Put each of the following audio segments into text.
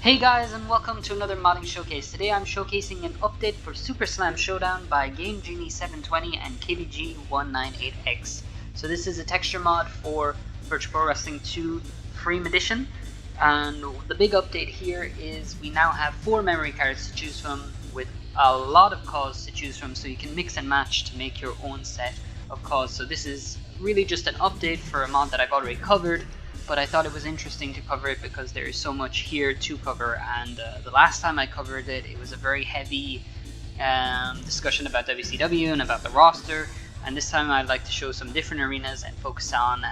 Hey guys, and welcome to another modding showcase. Today I'm showcasing an update for Super Slam Showdown by GameGenie720 and KVG198x. So this is a texture mod for Virtual Pro Wrestling 2 Freem Edition, and the big update here is we now have 4 memory cards to choose from with a lot of cause to choose from, so you can mix and match to make your own set of cause. So this is really just an update for a mod that I've already covered, but I thought it was interesting to cover it because there is so much here to cover, and the last time I covered it, it was a very heavy discussion about WCW and about the roster, and this time I'd like to show some different arenas and focus on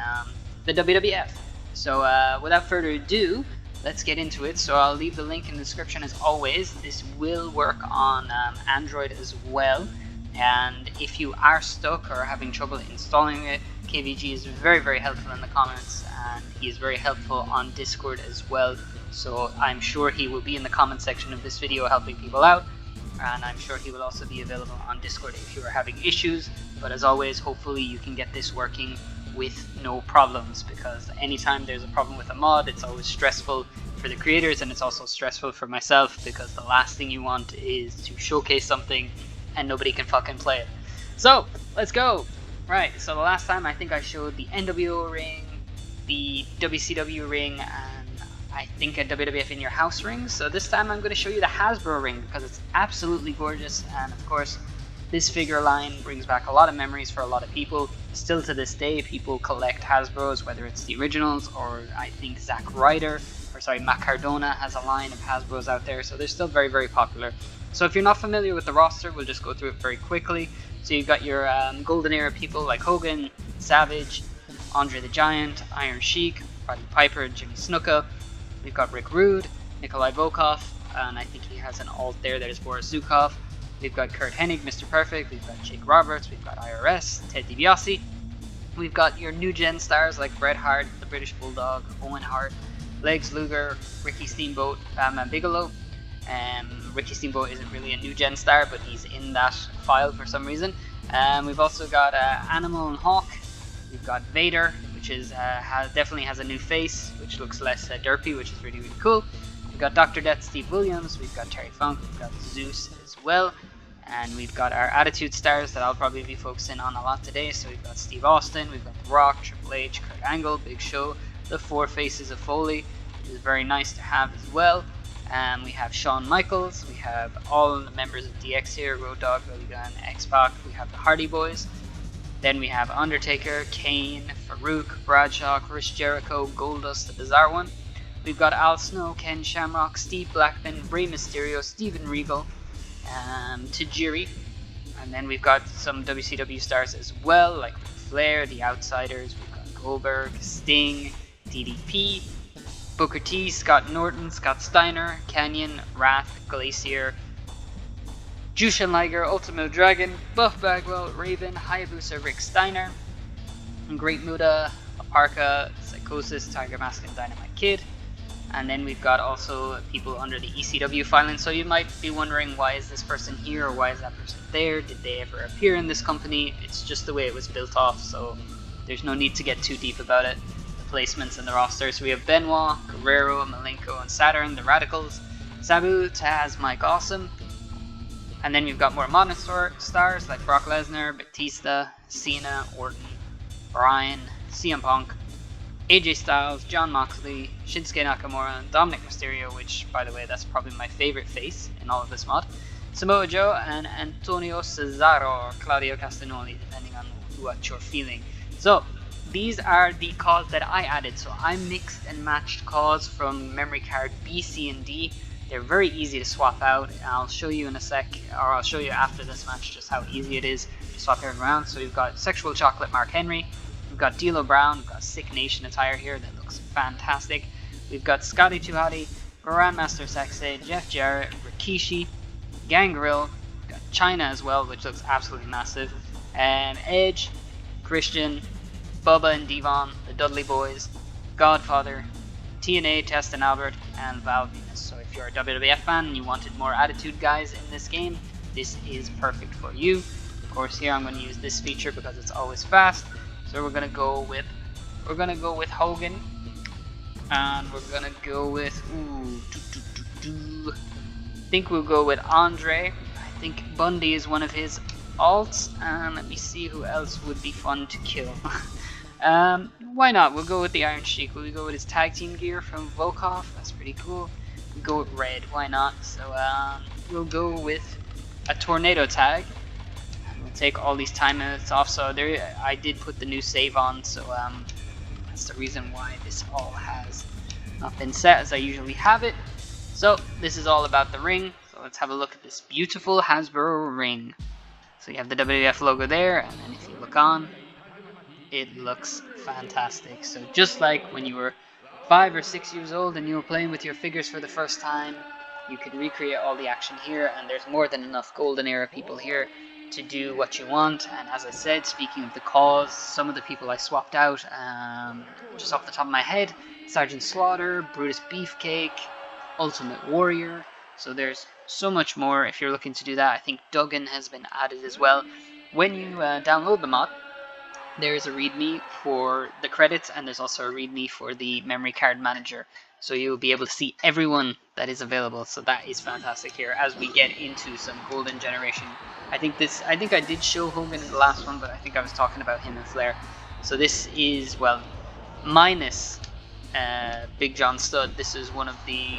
the WWF. So without further ado, let's get into it. So I'll leave the link in the description as always. This will work on Android as well, and if you are stuck or having trouble installing it, KVG is very helpful in the comments, and he is very helpful on Discord as well, so I'm sure he will be in the comment section of this video helping people out, and I'm sure he will also be available on Discord if you are having issues. But as always, hopefully you can get this working with no problems, because anytime there's a problem with a mod, it's always stressful for the creators, and it's also stressful for myself, because the last thing you want is to showcase something and nobody can fucking play it. So let's go. Right, so the last time I think I showed the NWO ring, the WCW ring, and I think a WWF in your house ring. So this time I'm going to show you the Hasbro ring because it's absolutely gorgeous, and of course this figure line brings back a lot of memories for a lot of people. Still to this day, people collect Hasbros, whether it's the originals or I think Matt Cardona has a line of Hasbros out there, so they're still very popular. So if you're not familiar with the roster, we'll just go through it very quickly. So you've got your golden era people like Hogan, Savage, Andre the Giant, Iron Sheik, Roddy Piper, Jimmy Snuka. We've got Rick Rude, Nikolai Volkov, and I think he has an alt there that is Boris Zukov. We've got Kurt Hennig, Mr. Perfect. We've got Jake Roberts. We've got IRS, Ted DiBiase. We've got your new gen stars like Bret Hart, the British Bulldog, Owen Hart, Lex Luger, Ricky Steamboat, Bam Bigelow. Ricky Steamboat isn't really a new gen star, but he's in that file for some reason. We've also got Animal and Hawk. We've got Vader, which is definitely has a new face, which looks less derpy, which is really cool. We've got Dr. Death, Steve Williams. We've got Terry Funk. We've got Zeus as well. And we've got our Attitude Stars that I'll probably be focusing on a lot today. So we've got Steve Austin, we've got The Rock, Triple H, Kurt Angle, Big Show, the 4 Faces of Foley, which is very nice to have as well. We have Shawn Michaels, we have all the members of DX here, Road Dogg, Billy Gunn, X-Pac, we have the Hardy Boys, then we have Undertaker, Kane, Farouk, Bradshaw, Chris Jericho, Goldust, the Bizarre One. We've got Al Snow, Ken Shamrock, Steve Blackman, Rey Mysterio, Steven Regal, Tajiri, and then we've got some WCW stars as well, like Ric Flair, The Outsiders, we've got Goldberg, Sting, DDP, Booker T, Scott Norton, Scott Steiner, Canyon, Wrath, Glacier, Jushin Liger, Ultimo Dragon, Buff Bagwell, Raven, Hayabusa, Rick Steiner, Great Muda, Aparka, Psychosis, Tiger Mask, and Dynamite Kid. And then we've got also people under the ECW filing. So you might be wondering, why is this person here or why is that person there? Did they ever appear in this company? It's just the way it was built off, so there's no need to get too deep about it. Placements in the roster. So we have Benoit, Guerrero, Malenko, and Saturn, the Radicals, Sabu, Taz, Mike Awesome, and then we've got more modern stars like Brock Lesnar, Batista, Cena, Orton, Bryan, CM Punk, AJ Styles, John Moxley, Shinsuke Nakamura, and Dominic Mysterio, which, by the way, that's probably my favorite face in all of this mod, Samoa Joe, and Antonio Cesaro or Claudio Castagnoli, depending on what you're feeling. So these are the cause that I added. So I mixed and matched cause from memory card B, C, and D. They're very easy to swap out. I'll show you in a sec, or I'll show you after this match just how easy it is to swap everything around. So we've got Sexual Chocolate Mark Henry, we've got D'Lo Brown, we've got Sick Nation attire here that looks fantastic. We've got Scotty 2 Hotty, Grandmaster Sexay, Jeff Jarrett, Rikishi, Gangrel, we've got Chyna as well, which looks absolutely massive, Edge, Christian, Bubba and Devon, the Dudley Boys, Godfather, TNA, Test and Albert, and Val Venus. So if you're a WWF fan and you wanted more attitude guys in this game, this is perfect for you. Of course, here I'm going to use this feature because it's always fast. So we're gonna go with Hogan, and we're gonna go with think we'll go with Andre. I think Bundy is one of his alts, and let me see who else would be fun to kill. Why not? We'll go with the Iron Sheik. We'll go with his tag team gear from Volkov. That's pretty cool. We'll go with red. Why not? So we'll go with a tornado tag. We'll take all these time limits off. So there, I did put the new save on. So that's the reason why this all has not been set as I usually have it. So this is all about the ring. So let's have a look at this beautiful Hasbro ring. So you have the WWF logo there, and then if you look on, it looks fantastic. So just like when you were 5 or 6 years old and you were playing with your figures for the first time, you could recreate all the action here, and there's more than enough golden era people here to do what you want. And as I said, speaking of the cause, some of the people I swapped out, just off the top of my head, Sergeant Slaughter, Brutus Beefcake, Ultimate Warrior. So there's so much more if you're looking to do that. I think Duggan has been added as well. When you download the mod, there is a readme for the credits, and there's also a readme for the memory card manager. So you'll be able to see everyone that is available. So that is fantastic here as we get into some golden generation. I think I did show Hogan in the last one, but I think I was talking about him and Flair. So this is, well, minus Big John Studd. This is one of the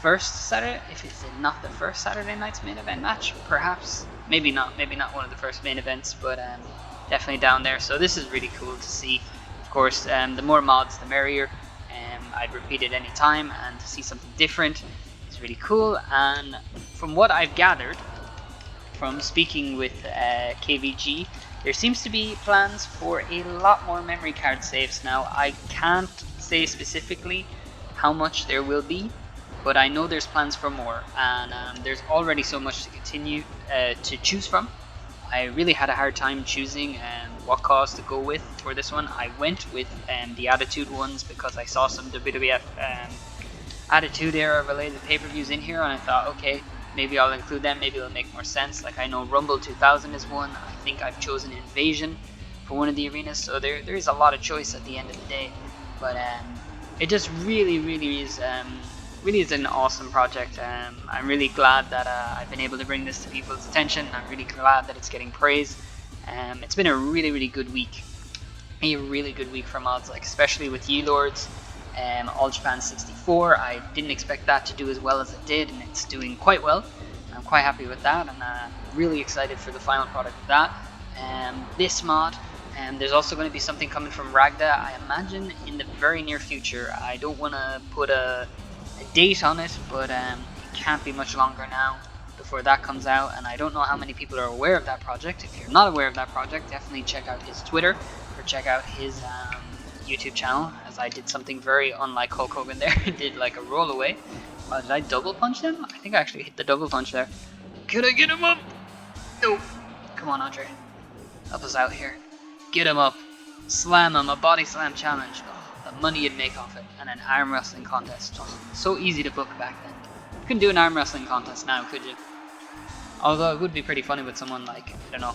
first Saturday, if it's not the first Saturday night's main event match, perhaps, maybe not one of the first main events, but definitely down there. So this is really cool to see. Of course, the more mods the merrier. I'd repeat it any time, and to see something different is really cool. And from what I've gathered from speaking with KVG, there seems to be plans for a lot more memory card saves now. I can't say specifically how much there will be, but I know there's plans for more, and there's already so much to continue to choose from. I really had a hard time choosing what cause to go with for this one. I went with the Attitude ones because I saw some WWF Attitude Era related pay-per-views in here, and I thought, okay, maybe I'll include them, maybe it'll make more sense. Like, I know Rumble 2000 is one. I think I've chosen Invasion for one of the arenas, so there is a lot of choice at the end of the day. But it just really is an awesome project. I'm really glad that I've been able to bring this to people's attention. I'm really glad that it's getting praise. It's been a really good week. A really good week for mods, like especially with Ye-Lords, All Japan 64. I didn't expect that to do as well as it did, and it's doing quite well. I'm quite happy with that, and really excited for the final product of that. This mod, there's also going to be something coming from Ragda, I imagine, in the very near future. I don't want to put a date on it, but it can't be much longer now before that comes out, and I don't know how many people are aware of that project. If you're not aware of that project, definitely check out his Twitter or check out his YouTube channel, as I did something very unlike Hulk Hogan there. I did like a roll away. Oh, did I double punch him? I think I actually hit the double punch there. Could I get him up? No. Come on, Andre. Help us out here. Get him up. Slam him. A body slam challenge. Oh, the money you'd make off it. And an arm wrestling contest. Oh, so easy to book back then. You couldn't do an arm wrestling contest now, could you? Although it would be pretty funny with someone like, I don't know,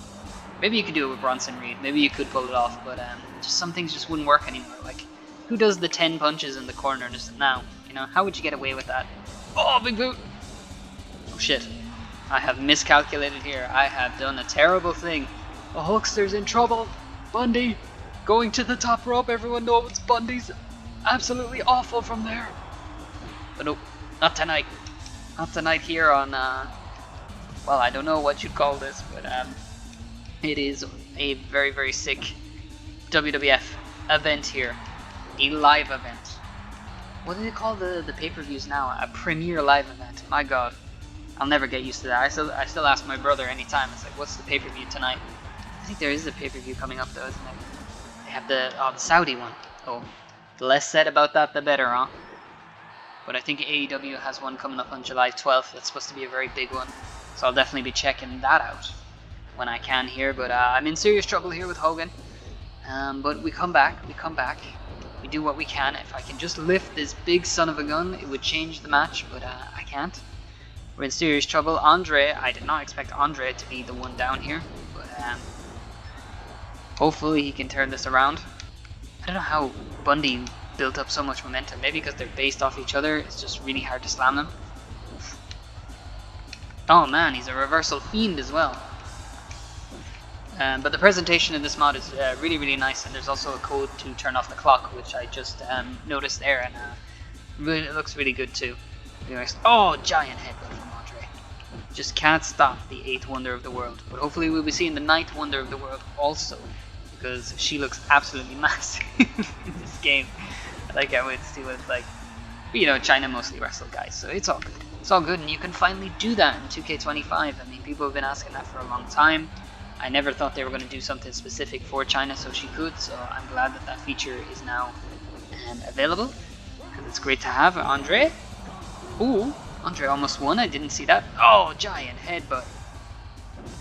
maybe you could do it with Bronson Reed. Maybe you could pull it off, but just some things just wouldn't work anymore. Like, who does the 10 punches in the corner just now? You know, how would you get away with that? Oh, big boot! Oh shit. I have miscalculated here. I have done a terrible thing. The Hulkster's in trouble. Bundy going to the top rope. Everyone knows Bundy's absolutely awful from there. But nope, not tonight. Not tonight here on, well, I don't know what you'd call this, but it is a very sick WWF event here. A live event. What do they call the pay-per-views now? A premiere live event. My god. I'll never get used to that. I still ask my brother anytime. It's like, what's the pay-per-view tonight? I think there is a pay-per-view coming up though, isn't there? They have the Saudi one. Oh, the less said about that, the better, huh? But I think AEW has one coming up on July 12th. That's supposed to be a very big one. So I'll definitely be checking that out when I can here. But I'm in serious trouble here with Hogan. But we come back. We do what we can. If I can just lift this big son of a gun, it would change the match. But I can't. We're in serious trouble. Andre, I did not expect Andre to be the one down here. But hopefully he can turn this around. I don't know how Bundy built up so much momentum. Maybe because they're based off each other, it's just really hard to slam them. Oh man, he's a reversal fiend as well. But the presentation in this mod is really, really nice, and there's also a code to turn off the clock, which I just noticed there, and really, it looks really good too. Oh, giant headbutt from Andre. Just can't stop the 8th wonder of the world. But hopefully we'll be seeing the 9th wonder of the world also, because she looks absolutely massive in this game. I can't wait to see what it's like. But, you know, Chyna mostly wrestled guys, so it's all good. It's all good, and you can finally do that in 2K25. I mean, people have been asking that for a long time. I never thought they were going to do something specific for Chyna so she could, so I'm glad that that feature is now available, because it's great to have. Andre? Ooh, Andre almost won, I didn't see that. Oh, giant headbutt.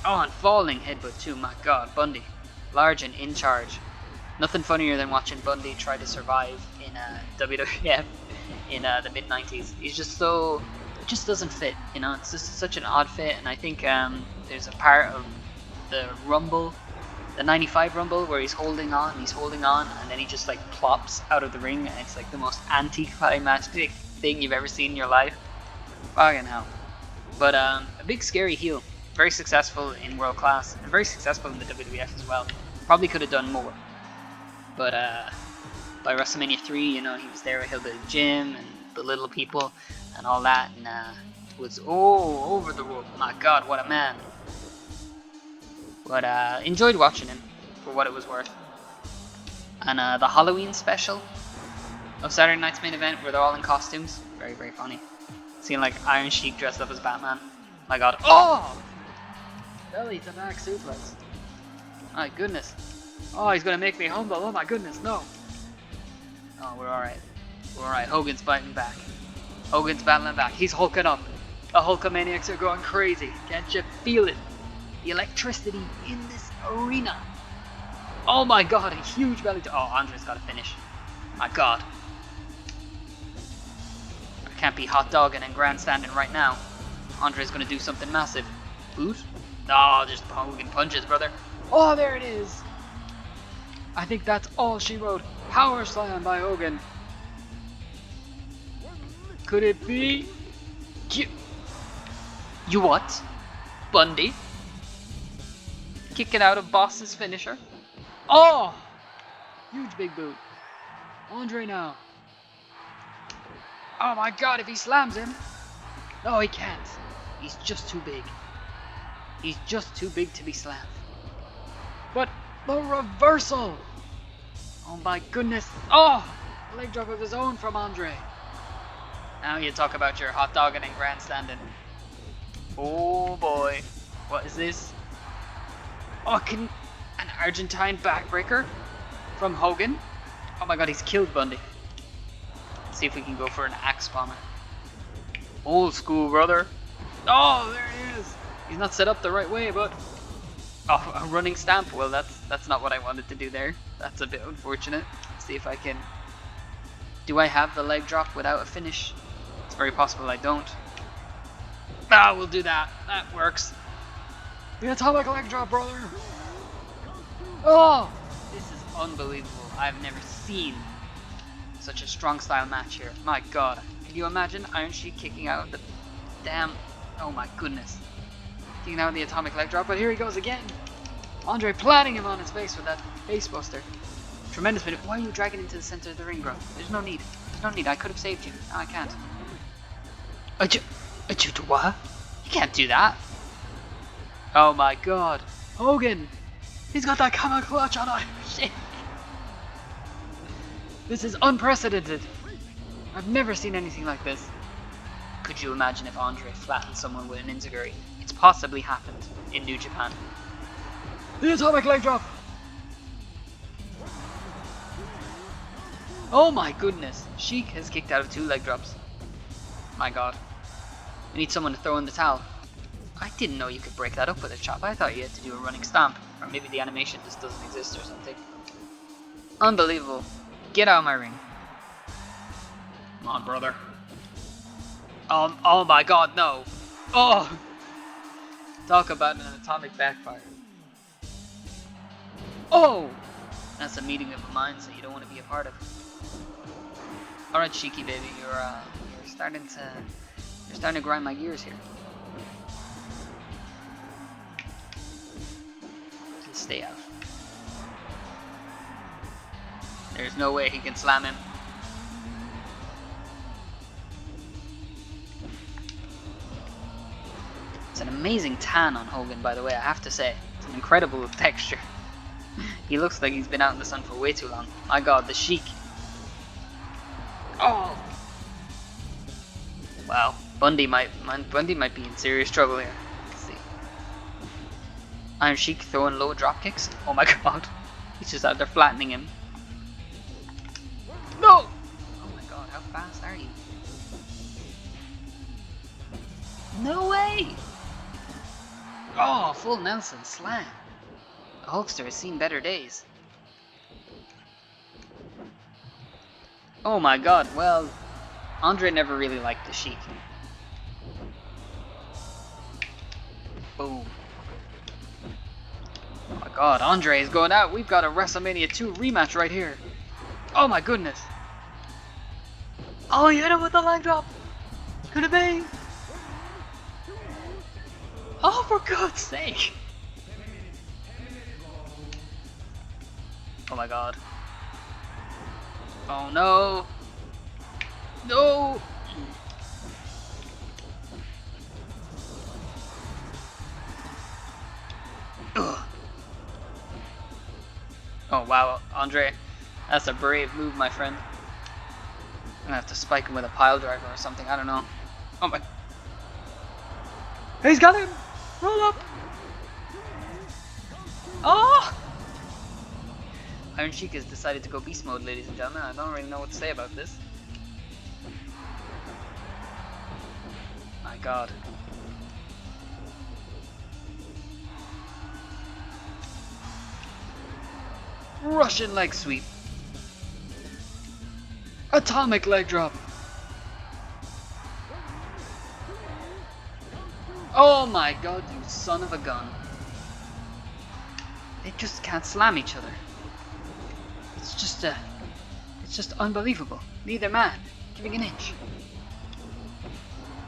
Oh, and falling headbutt too, my god. Bundy, large and in charge. Nothing funnier than watching Bundy try to survive in WWF in the mid-90s. He's just so, it just doesn't fit, you know, it's just such an odd fit, and I think there's a part of the Rumble, the 95 Rumble, where he's holding on, and then he just like plops out of the ring, and it's like the most anticlimactic thing you've ever seen in your life. Fucking hell. But a big scary heel, very successful in World Class, and very successful in the WWF as well. Probably could have done more, but by WrestleMania 3, you know, he was there at Hillbilly Jim and the little people and all that, and was over the world. My god, what a man. But enjoyed watching him for what it was worth. And the Halloween special of Saturday Night's Main Event, where they're all in costumes, very, very funny. Seeing like Iron Sheik dressed up as Batman. My god. Oh! Belly to back suplex. My goodness. Oh, he's gonna make me humble. Oh my goodness, no. Oh, we're alright. We're alright. Hogan's fighting back. Hogan's battling back. He's hulking up. The Hulkamaniacs are going crazy. Can't you feel it? The electricity in this arena. Oh my god, a huge belly to... Oh, Andre's got to finish. My god. I can't be hot dogging and grandstanding right now. Andre's going to do something massive. Boot? Oh, just Hogan punches, brother. Oh, there it is. I think that's all she wrote. Power slam by Hogan. Could it be? You what? Bundy? Kicking out of Boss's finisher. Oh! Huge big boot. Andre now. Oh my god, if he slams him. No, he can't. He's just too big. He's just too big to be slammed. But the reversal. Oh my goodness. Oh! Leg drop of his own from Andre. Now you talk about your hot dogging and grandstanding. Oh boy. What is this? Oh, an Argentine backbreaker from Hogan. Oh my god, he's killed Bundy. Let's see if we can go for an axe bomber. Old school, brother. Oh, there it is. He's not set up the right way, but... Oh, a running stamp. Well, that's not what I wanted to do there. That's a bit unfortunate. Let's see if I can... Do I have the leg drop without a finish? It's very possible I don't. Ah, we'll do that. That works. The atomic leg drop, brother. Oh, this is unbelievable. I've never seen such a strong style match here. My god. Can you imagine Iron Sheik kicking out the damn... Oh my goodness. Kicking out the atomic leg drop, but here he goes again. Andre planting him on his face with that face buster. Tremendous minute. Why are you dragging into the center of the ring, bro? There's no need. There's no need. I could have saved you. No, I can't. What? You can't do that. Oh my god. Hogan! He's got that camel clutch on Iron Sheik. This is unprecedented. I've never seen anything like this. Could you imagine if Andre flattened someone with an enziguri? It's possibly happened in New Japan. The atomic leg drop! Oh my goodness. Sheik has kicked out of 2 leg drops. My god. We need someone to throw in the towel. I didn't know you could break that up with a chop. I thought you had to do a running stomp. Or maybe the animation just doesn't exist or something. Unbelievable. Get out of my ring. Come on, brother. Oh my god, no. Oh! Talk about an atomic backfire. Oh! That's a meeting of the minds that you don't want to be a part of. Alright, Sheiky baby, you're starting to grind my gears here. stay out. There's no way he can slam him. It's an amazing tan on Hogan, by the way, I have to say. It's an incredible texture. He looks like he's been out in the sun for way too long. My god, the Sheik. Oh! Wow, Bundy might be in serious trouble here. Let's see. Iron Sheik throwing low drop kicks. Oh my god. He's just out there flattening him. No! Oh my god, how fast are you? No way! Oh, full Nelson slam. The Hulkster has seen better days. Oh my god, well, Andre never really liked the Sheik. Boom. Oh my god, Andre is going out. We've got a WrestleMania 2 rematch right here. Oh my goodness. Oh, he hit him with the leg drop. Could have been. Oh, for God's sake. Oh my god. Oh no. No. Ugh. Oh wow, Andre. That's a brave move, my friend. I'm gonna have to spike him with a pile driver or something, I don't know. Oh my. He's got him! Roll up! Oh! Iron Sheik has decided to go beast mode, ladies and gentlemen. I don't really know what to say about this. My god. Russian leg sweep. Atomic leg drop. Oh my god, you son of a gun. They just can't slam each other. It's just unbelievable. Neither man giving an inch.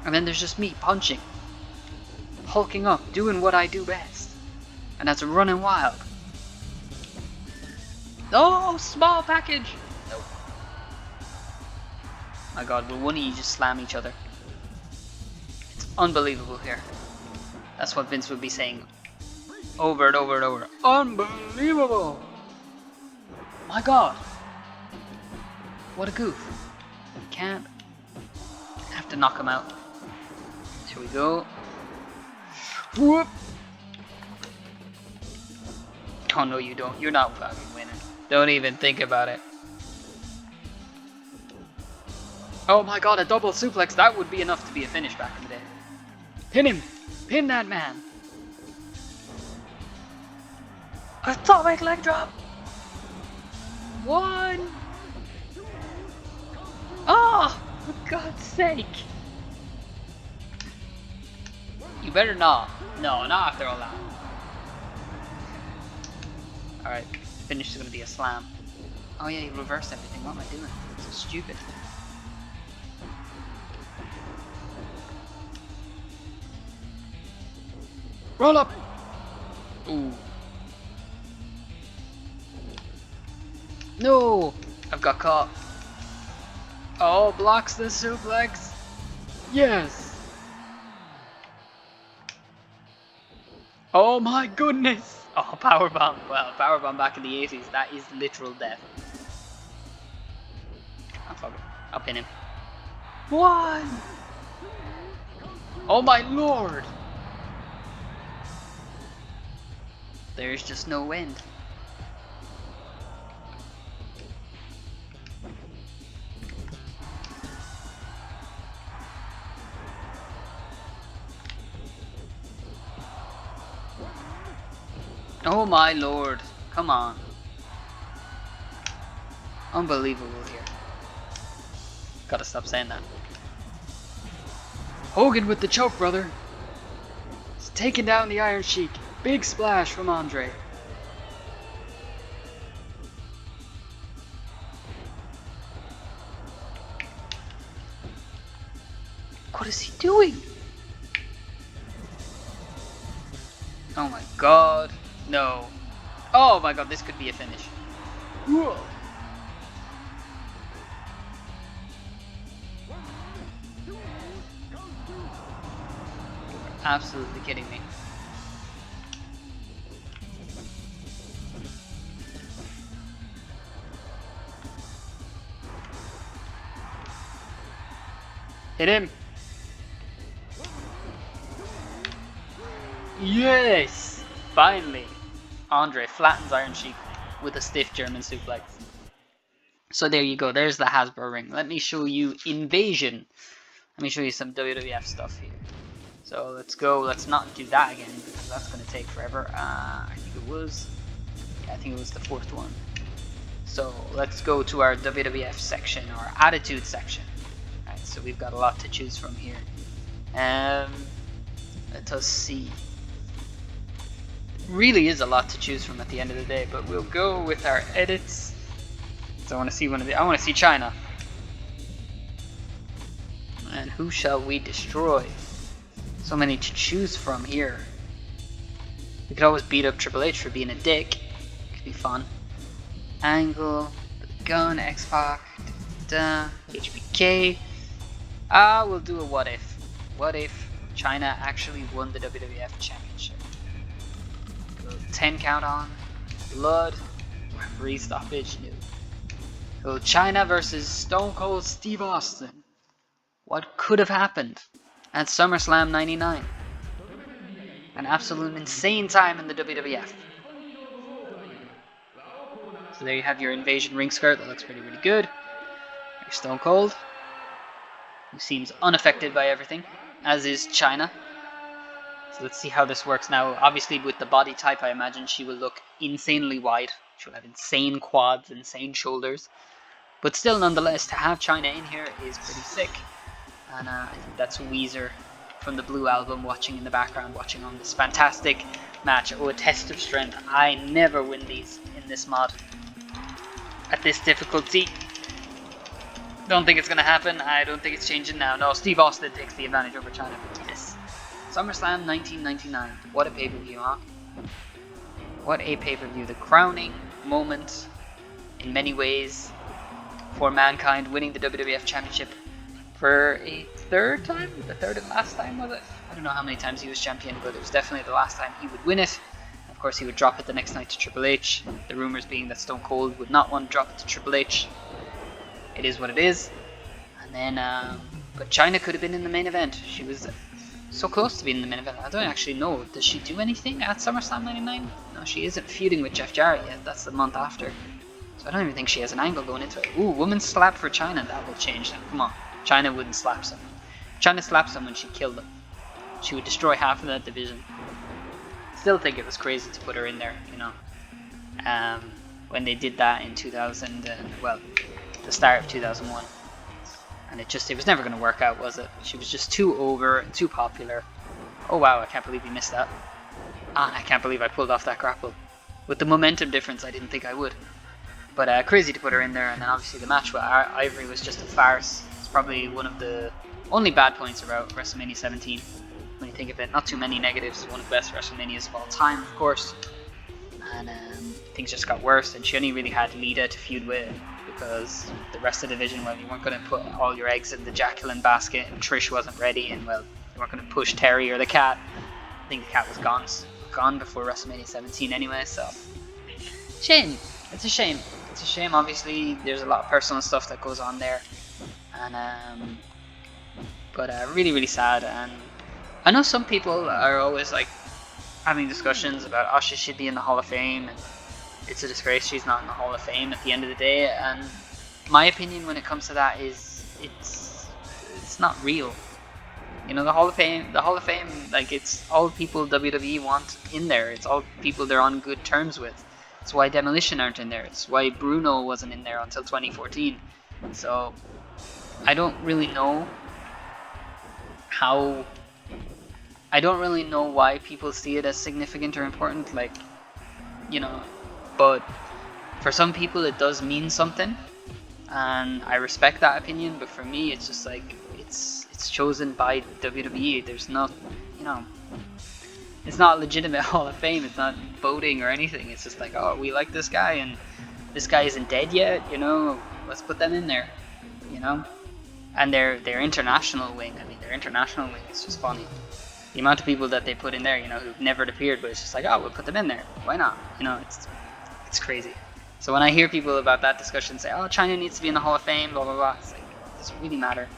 And then there's just me punching, hulking up, doing what I do best. And that's running wild. Oh, small package. Nope. My god, will one of you just slam each other? It's unbelievable here. That's what Vince would be saying over and over and over. Unbelievable! My god! What a goof. Can't. Have to knock him out. Here we go. Whoop! Oh no, you don't. You're not fucking winning. Don't even think about it. Oh my god, a double suplex. That would be enough to be a finish back in the day. Pin him! Pin that man! Atomic leg drop! One! Oh! For God's sake! You better not. No, not after all that. Alright, finish is gonna be a slam. Oh yeah, you reversed everything. What am I doing? So stupid. Roll up! Ooh. No! I've got caught. Oh, blocks the suplex. Yes! Oh my goodness! Oh, powerbomb. Well, powerbomb back in the 80s. That is literal death. Oh, fuck it. I'll pin him. One! Oh my lord! There's just no wind. Oh my lord. Come on. Unbelievable here. Gotta stop saying that. Hogan with the choke, brother. He's taking down the Iron Sheik. Big splash from Andre. What is he doing? Oh my god. No. Oh my god, this could be a finish. Whoa. Absolutely kidding me. Hit him. Yes! Finally. Andre flattens Iron Sheik with a stiff German suplex. So there you go. There's the Hasbro ring. Let me show you Invasion. Let me show you some WWF stuff here. So let's go. Let's not do that again because that's going to take forever. I think it was. Yeah, I think it was the fourth one. So let's go to our WWF section, or Attitude section. Alright, so we've got a lot to choose from here. Let us see. Really is a lot to choose from at the end of the day, but we'll go with our edits. So I want to see one of the. I want to see Chyna. And who shall we destroy? So many to choose from here. We could always beat up Triple H for being a dick. Could be fun. Angle, the gun, X-Pac, HBK. We'll do a what if. What if Chyna actually won the WWF Championship? 10 count on. Blood. Referee stoppage. No. So Chyna versus Stone Cold Steve Austin. What could have happened at SummerSlam 99? An absolute insane time in the WWF. So there you have your Invasion ring skirt. That looks really good. There's Stone Cold, who seems unaffected by everything, as is Chyna. So let's see how this works now. Obviously with the body type, I imagine she will look insanely wide. She'll have insane quads, insane shoulders. But still, nonetheless, to have Chyna in here is pretty sick. And I think that's Weezer from the Blue Album watching in the background, watching on this fantastic match. Oh, a test of strength. I never win these in this mod. At this difficulty. Don't think it's going to happen. I don't think it's changing now. No, Steve Austin takes the advantage over Chyna. Yes. SummerSlam 1999. What a pay-per-view, huh? What a pay-per-view. The crowning moment, in many ways, for Mankind winning the WWF Championship for a third time? The third and last time, was it? I don't know how many times he was champion, but it was definitely the last time he would win it. Of course, he would drop it the next night to Triple H. The rumors being that Stone Cold would not want to drop it to Triple H. It is what it is. And then, but Chyna could have been in the main event. She was so close to being in the main event. I don't actually know. Does she do anything at SummerSlam 99? No, she isn't feuding with Jeff Jarrett yet. That's the month after. So I don't even think she has an angle going into it. Ooh, woman's slap for Chyna. That will change now. Come on. Chyna wouldn't slap someone. Chyna slapped someone, she'd kill them. She would destroy half of that division. Still think it was crazy to put her in there, you know. When they did that in 2000, well, the start of 2001. And it was never going to work out, was it? She was just too over, too popular. Oh wow, I can't believe you missed that. I can't believe I pulled off that grapple. With the momentum difference, I didn't think I would. But crazy to put her in there, and then obviously the match with Ivory was just a farce. It's probably one of the only bad points about WrestleMania 17. When you think of it, not too many negatives. One of the best WrestleManias of all time, of course. And things just got worse, and she only really had Lita to feud with, because the rest of the division, well, you weren't going to put all your eggs in the Jacqueline basket, and Trish wasn't ready, and well, you weren't going to push Terry or the Cat. I think the Cat was gone before WrestleMania 17 anyway, so shame. It's a shame. It's a shame. Obviously, there's a lot of personal stuff that goes on there, and but really sad. And I know some people are always like having discussions about, oh, she should be in the Hall of Fame, and it's a disgrace she's not in the Hall of Fame at the end of the day. And my opinion when it comes to that is it's not real. You know, the Hall of Fame, like, it's all people WWE want in there. It's all people they're on good terms with. It's why Demolition aren't in there. It's why Bruno wasn't in there until 2014. So I don't really know why people see it as significant or important, like, you know, but for some people it does mean something, and I respect that opinion. But for me, it's just like, it's chosen by WWE. There's not, you know, It's not legitimate Hall of Fame. It's not voting or anything. It's just like, oh, we like this guy, and this guy isn't dead yet. You know, let's put them in there. You know, and their international wing. I mean, their international wing is just funny. The amount of people that they put in there, you know, who've never appeared, but it's just like, oh, we'll put them in there. Why not? You know, it's crazy. So when I hear people about that discussion say, oh, Chyna needs to be in the Hall of Fame, blah blah blah, it's like, does it really matter?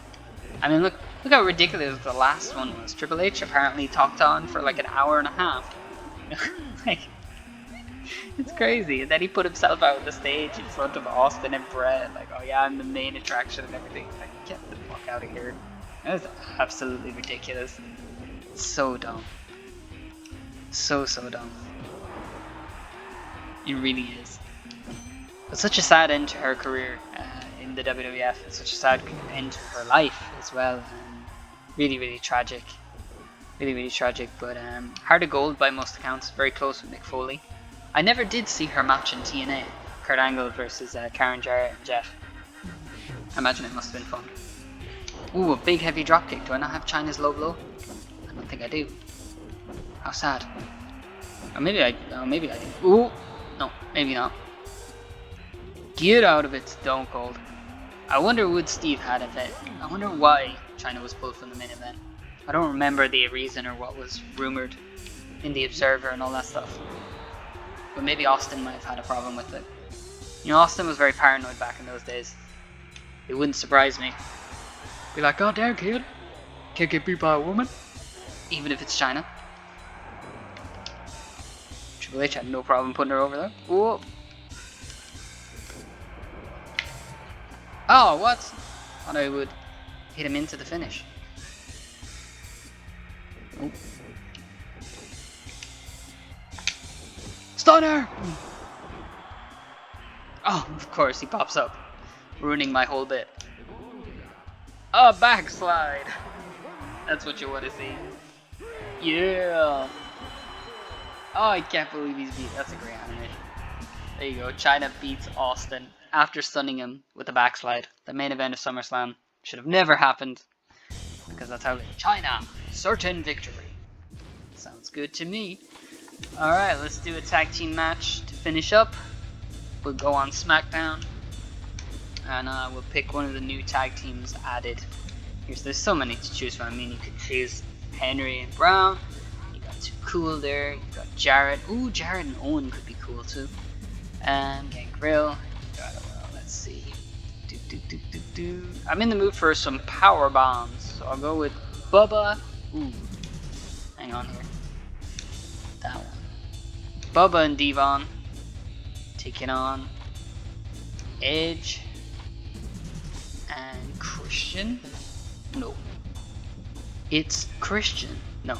I mean, look how ridiculous the last one was. Triple H apparently talked on for like an hour and a half. Like, it's crazy. And then he put himself out on the stage in front of Austin and Brett, like, oh yeah, I'm the main attraction and everything. Like, get the fuck out of here. That is absolutely ridiculous. So dumb. So dumb. It really is. But such a sad end to her career in the WWF. It's such a sad end to her life as well. Really tragic. Really tragic. But Heart of Gold by most accounts. Very close with Mick Foley. I never did see her match in TNA. Kurt Angle versus Karen Jarrett and Jeff. I imagine it must have been fun. Ooh, a big heavy dropkick. Do I not have Chyna's low blow? I don't think I do. How sad. Or maybe I do. Ooh! No, maybe not. Get out of it, Stone Cold. I wonder would Steve had a fit. I wonder why Chyna was pulled from the main event. I don't remember the reason or what was rumored in the Observer and all that stuff. But maybe Austin might have had a problem with it. You know, Austin was very paranoid back in those days. It wouldn't surprise me. Be like, oh damn kid, can't get beat by a woman, even if it's Chyna. Triple H had no problem putting her over there. Whoa. Oh, what? Thought I would hit him into the finish. Oh. Stunner! Oh, of course, he pops up, ruining my whole bit. A backslide! That's what you want to see. Yeah! Oh, I can't believe he's beat. That's a great animation. There you go. Chyna beats Austin after stunning him with a backslide. The main event of SummerSlam should have never happened, because that's how Chyna, certain victory. Sounds good to me. Alright, let's do a tag team match to finish up. We'll go on Smackdown, and we'll pick one of the new tag teams added. There's so many to choose from. I mean, you could choose Henry and Brown. You got Too Cool there. You got Jarrett. Ooh, Jarrett and Owen could be cool too. And Gangrel. Let's see. I'm in the mood for some power bombs, so I'll go with Bubba. Ooh, hang on here. That one. Bubba and Devon taking on Edge and Christian. No, it's Christian. No,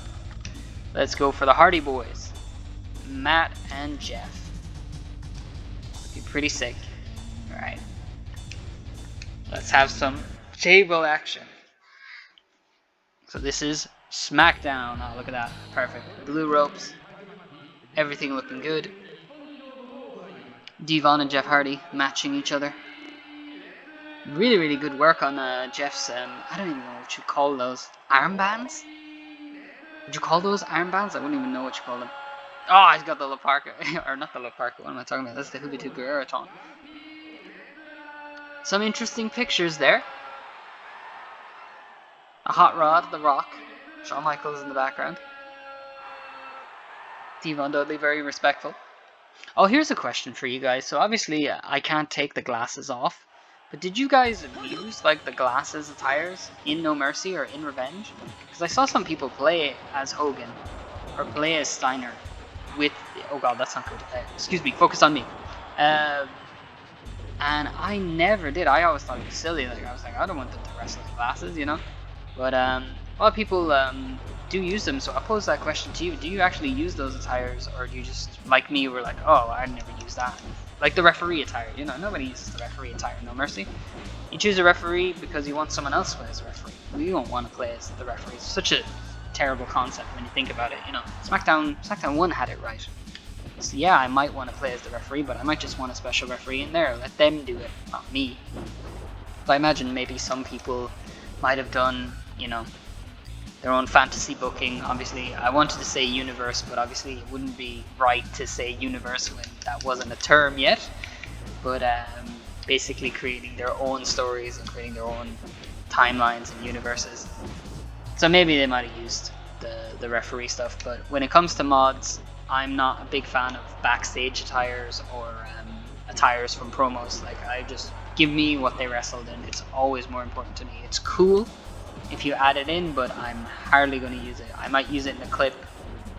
let's go for the Hardy Boys, Matt and Jeff. Looking pretty sick. All right, let's have some table action. So this is Smackdown. Oh, look at that, perfect. Blue ropes, everything looking good. Devon and Jeff Hardy matching each other. Really good work on Jeff's, I don't even know what you call those. Armbands? Would you call those armbands? I wouldn't even know what you call them. Oh, he's got the La Parka. Or not the La Parka, what am I talking about? That's the Juventud Guerrero taunt. Some interesting pictures there. A hot rod, The Rock. Shawn Michaels in the background. Devon Dudley, very respectful. Oh, here's a question for you guys. So obviously, I can't take the glasses off. But did you guys use like the glasses attires in No Mercy or in Revenge? Because I saw some people play as Hogan or play as Steiner with... Oh god, that's not good. Excuse me, focus on me. And I never did. I always thought it was silly. Like I was like, I don't want them to wrestle with glasses, you know? But a lot of people do use them, so I'll pose that question to you. Do you actually use those attires, or do you just, like me, were like, oh, I'd never use that? Like the referee attire, you know, nobody uses the referee attire, No Mercy. You choose a referee because you want someone else to play as a referee. We don't want to play as the referee. It's such a terrible concept when you think about it, you know. Smackdown 1 had it right. So yeah, I might want to play as the referee, but I might just want a special referee in there. Let them do it, not me. But I imagine maybe some people might have done, you know, their own fantasy booking. Obviously, I wanted to say universe, but obviously it wouldn't be right to say universe when that wasn't a term yet. But basically creating their own stories and creating their own timelines and universes. So maybe they might have used the referee stuff, but when it comes to mods, I'm not a big fan of backstage attires or attires from promos. Like, I just give me what they wrestled in. It's always more important to me. It's cool if you add it in, but I'm hardly going to use it. I might use it in a clip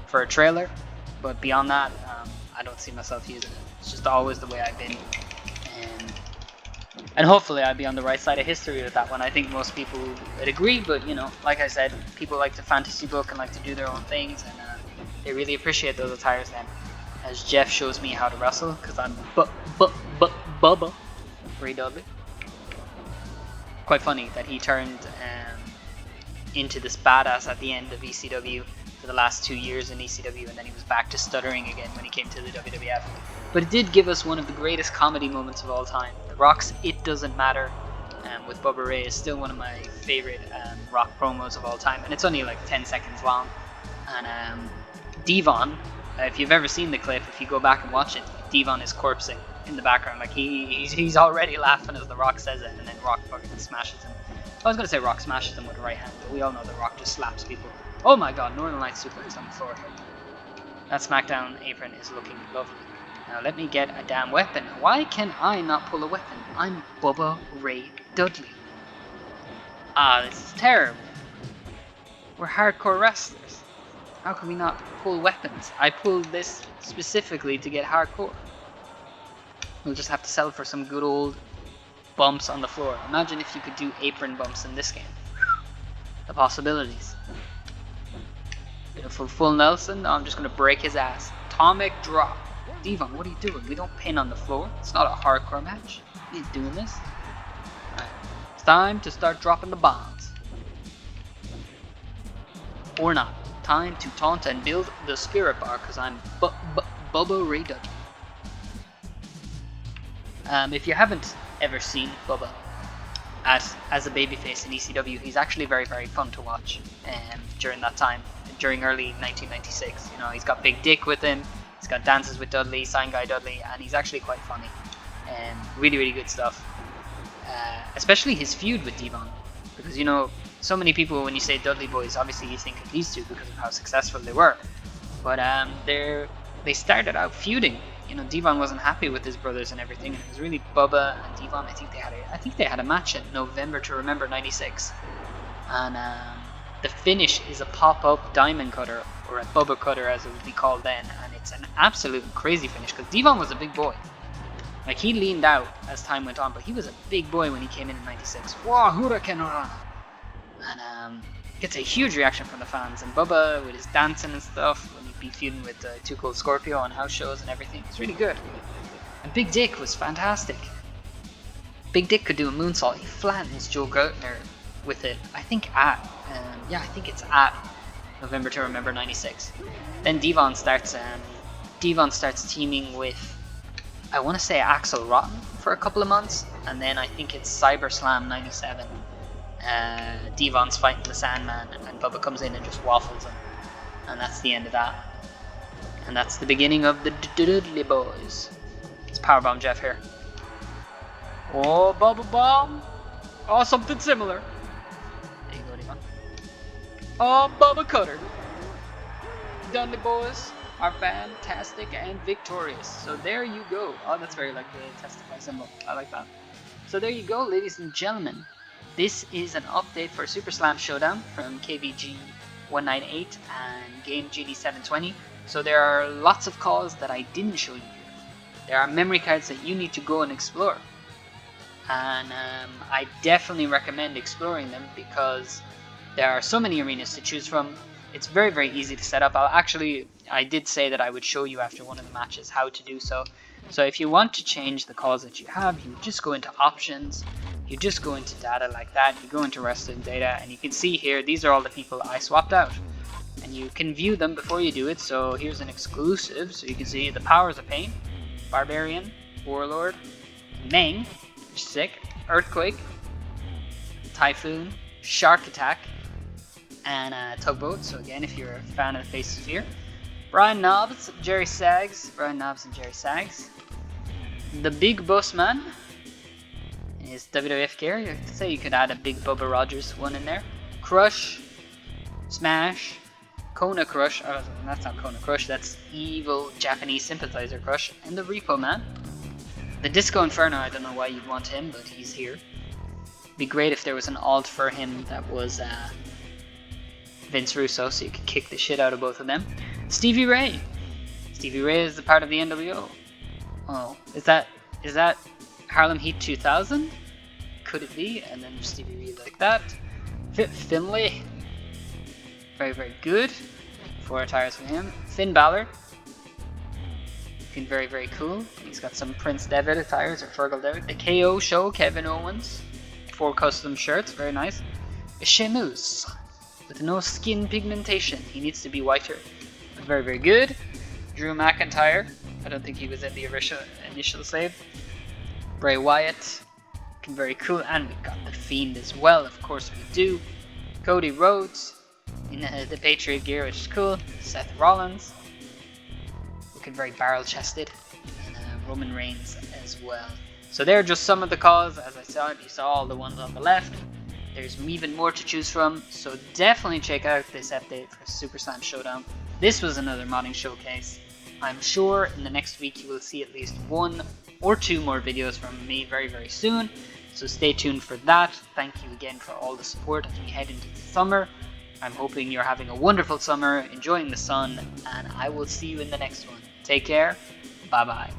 for a trailer, but beyond that, I don't see myself using it. It's just always the way I've been, and hopefully I'll be on the right side of history with that one. I think most people would agree, but you know, like I said, people like to fantasy book and like to do their own things, and they really appreciate those attires then. As Jeff shows me how to wrestle, because I'm Bubba Ray Dudley. Quite funny that he turned into this badass at the end of ECW for the last 2 years in ECW, and then he was back to stuttering again when he came to the WWF. But it did give us one of the greatest comedy moments of all time. The Rock's "It Doesn't Matter" with Bubba Ray is still one of my favorite Rock promos of all time, and it's only like 10 seconds long. And Devon, if you've ever seen the clip, if you go back and watch it, Devon is corpsing in the background. Like he's already laughing as The Rock says it, and then Rock fucking smashes him. I was going to say Rock smashes him with the right hand, but we all know that Rock just slaps people. Oh my god, Northern Lights suplex on the floor here. That Smackdown apron is looking lovely. Now let me get a damn weapon. Why can I not pull a weapon? I'm Bubba Ray Dudley. This is terrible. We're hardcore wrestlers. How can we not pull weapons? I pulled this specifically to get hardcore. We'll just have to settle for some good old bumps on the floor. Imagine if you could do apron bumps in this game. The possibilities. Beautiful full Nelson. No, I'm just going to break his ass. Atomic drop. Devon, what are you doing? We don't pin on the floor. It's not a hardcore match. He's doing this. Alright. It's time to start dropping the bombs. Or not. Time to taunt and build the spirit bar, because I'm Bubba Ray Dudley. If you haven't ever seen Bubba as a babyface in ECW, he's actually very, very fun to watch during that time, during early 1996. You know, he's got Big Dick with him, he's got Dances with Dudley, Sign Guy Dudley, and he's actually quite funny. Really, really good stuff. Especially his feud with Devon, because, you know, so many people, when you say Dudley Boys, obviously you think of these two because of how successful they were. But they started out feuding. You know, Devon wasn't happy with his brothers and everything, and it was really Bubba and Devon. I think they had a match in November to Remember '96, and the finish is a pop-up diamond cutter, or a Bubba cutter as it would be called then, and it's an absolute crazy finish because Devon was a big boy. Like, he leaned out as time went on, but he was a big boy when he came in '96. Wow, Hurricane Rana! And gets a huge reaction from the fans, and Bubba with his dancing and stuff, when he'd be feuding with Too Cold Scorpio on house shows and everything, it's really good. And Big Dick was fantastic. Big Dick could do a moonsault. He flattens Joe Gertner with it, I think at November to Remember '96. Then Devon starts teaming with, I want to say, Axel Rotten for a couple of months, and then I think it's CyberSlam '97. Devon's fighting the Sandman, and Bubba comes in and just waffles him, and that's the end of that. And that's the beginning of the Dudley Boys. It's Powerbomb Jeff here. Oh, Bubba Bomb! Oh, something similar. There you go, Devon. Oh, Bubba Cutter. Dudley Boys are fantastic and victorious. So there you go. Oh, that's very like the Testify symbol. I like that. So there you go, ladies and gentlemen. This is an update for Super Slam Showdown from KVG198 and GameGenie720. So there are lots of calls that I didn't show you here. There are memory cards that you need to go and explore. And I definitely recommend exploring them because there are so many arenas to choose from. It's very, very easy to set up. I did say that I would show you after one of the matches how to do so. So if you want to change the calls that you have, you just go into options, you just go into data like that, you go into wrestling data, and you can see here, these are all the people I swapped out. And you can view them before you do it, so here's an exclusive, so you can see the Powers of Pain, Barbarian, Warlord, Meng, Sick, Earthquake, Typhoon, Shark Attack, and Tugboat. So again, if you're a fan of the Face of Fear. Brian Knobbs, Jerry Sags. Brian Knobbs and Jerry Sags. The Big Boss Man in his WWF gear. You could say you could add a Big Bubba Rogers one in there. Crush, Smash, Kona Crush. Oh, that's not Kona Crush. That's evil Japanese sympathizer Crush. And the Repo Man. The Disco Inferno. I don't know why you'd want him, but he's here. It'd be great if there was an alt for him that was Vince Russo, so you could kick the shit out of both of them. Stevie Ray. Stevie Ray is the part of the NWO. Oh, is that Harlem Heat 2000? Could it be? And then Stevie Ray like that. Finlay. Very, very good. 4 attires for him. Finn Balor. Looking very, very cool. He's got some Prince Devitt attires or Fergal Devitt. The KO Show, Kevin Owens. 4 custom shirts, very nice. Sheamus. With no skin pigmentation. He needs to be whiter. Very, very good. Drew McIntyre. I don't think he was in the initial save. Bray Wyatt. Looking very cool. And we've got the Fiend as well. Of course we do. Cody Rhodes. In the Patriot gear, which is cool. Seth Rollins. Looking very barrel chested. And Roman Reigns as well. So they're just some of the calls. As I said, you saw all the ones on the left. There's even more to choose from, so definitely check out this update for Super Slam Showdown. This was another modding showcase. I'm sure in the next week you will see at least 1 or 2 more videos from me very, very soon. So stay tuned for that. Thank you again for all the support as we head into the summer. I'm hoping you're having a wonderful summer, enjoying the sun, and I will see you in the next one. Take care. Bye-bye.